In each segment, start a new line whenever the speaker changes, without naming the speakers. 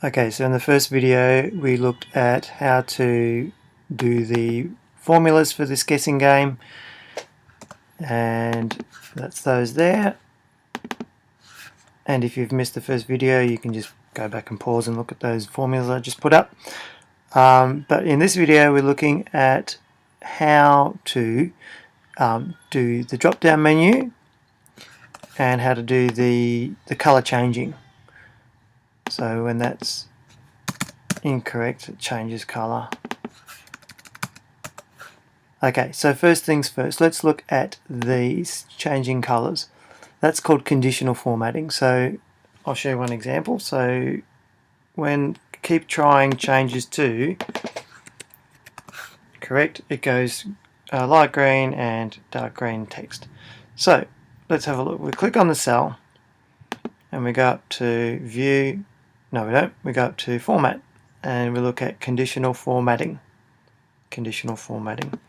Okay, so in the first video we looked at how to do the formulas for this guessing game, and that's those there. And if you've missed the first video, you can just go back and pause and look at those formulas I just put up. But in this video we're looking at how to do the drop down menu and how to do the color changing. So when that's incorrect, it changes color. Okay, so first things first, let's look at these changing colors. That's called conditional formatting. So I'll show you one example. So when keep trying changes to correct, it goes light green and dark green text. So let's have a look. We click on the cell and we go up to view. No, we don't. We go up to format and we look at conditional formatting. Conditional formatting.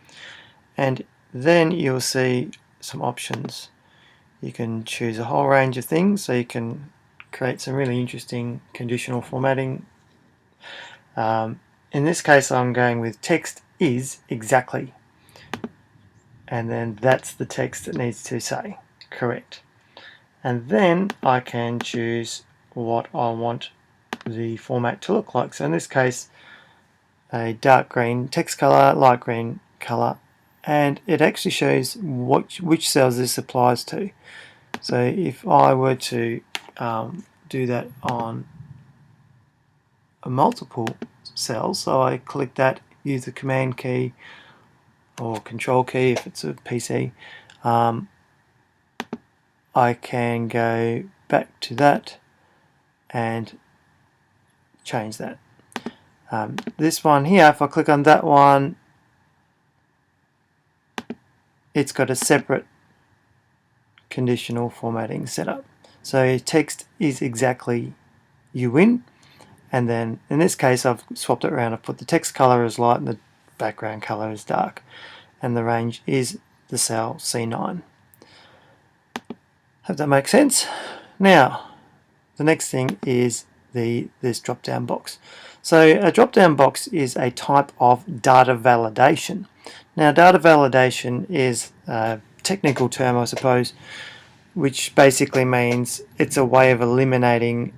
And then you'll see some options. You can choose a whole range of things, so you can create some really interesting conditional formatting. In this case I'm going with text is exactly, and then that's the text that needs to say correct. And then I can choose what I want the format to look like. So in this case, a dark green text color, light green color, and it actually shows which cells this applies to. So if I were to do that on a multiple cells, so I click that, use the command key or control key if it's a PC, I can go back to that and change that. This one here, if I click on that one, it's got a separate conditional formatting setup. So text is exactly you win, and then in this case I've swapped it around. I've put the text color as light and the background color is dark, and the range is the cell C9. Hope that makes sense. Now the next thing is this drop down box. So a drop down box is a type of data validation. Now data validation is a technical term, I suppose, which basically means it's a way of eliminating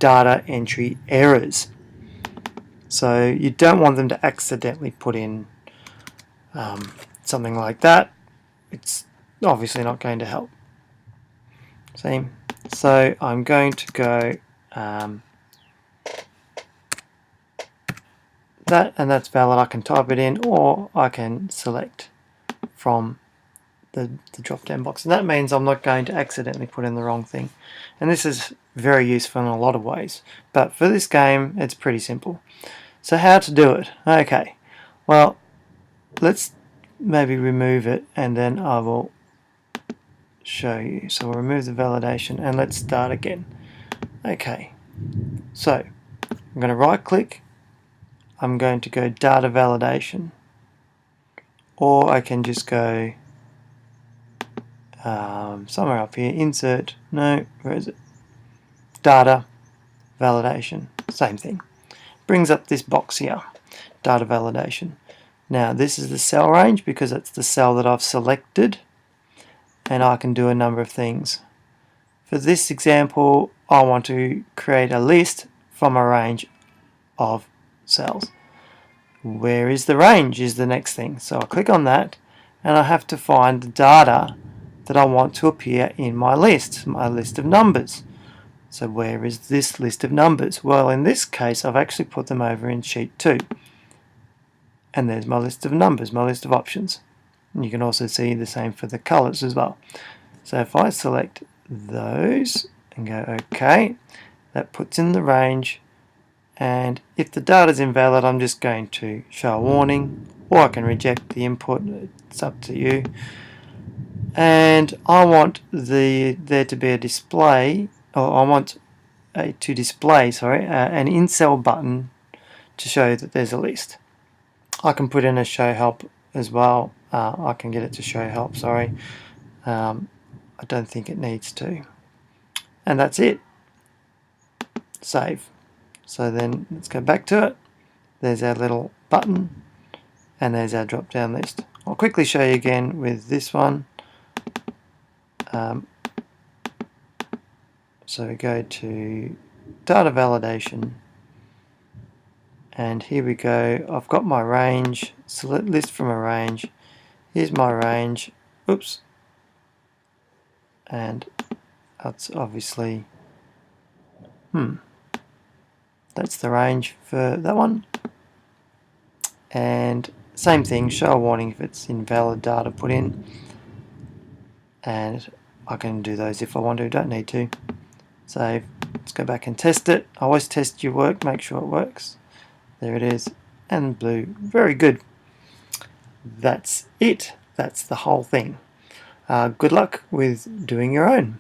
data entry errors. So you don't want them to accidentally put in something like that. It's obviously not going to help. See? So I'm going to go that, and that's valid. I can type it in, or I can select from the drop down box, and that means I'm not going to accidentally put in the wrong thing. And this is very useful in a lot of ways, but for this game it's pretty simple. So how to do it? Okay, well, let's maybe remove it and then I will show you. So we'll remove the validation and let's start again. Okay, so I'm going to right click, I'm going to go data validation, or I can just go somewhere up here, insert, no, where is it? Data validation, same thing. Brings up this box here, data validation. Now this is the cell range because it's the cell that I've selected, and I can do a number of things. For this example, I want to create a list from a range of cells. Where is the range is the next thing. So I click on that and I have to find the data that I want to appear in my list of numbers. So where is this list of numbers? Well, in this case I've actually put them over in sheet 2. And there's my list of numbers, my list of options. And you can also see the same for the colors as well. So if I select those and go OK, that puts in the range, and if the data is invalid I'm just going to show a warning, or I can reject the input, it's up to you. And I want there to be a display, or I want to display an in-cell button to show that there's a list. I can put in a show help as well. I can get it to show help, sorry. I don't think it needs to. And that's it. Save. So then let's go back to it. There's our little button, and there's our drop down list. I'll quickly show you again with this one. So we go to data validation, and here we go. I've got my range, select list from a range. Here's my range. Oops. And that's obviously that's the range for that one. And same thing, show a warning if it's invalid data put in, and I can do those if I want to, don't need to. So let's go back and test it. Always test your work, make sure it works. There it is, and blue, very good. That's it, that's the whole thing. Good luck with doing your own.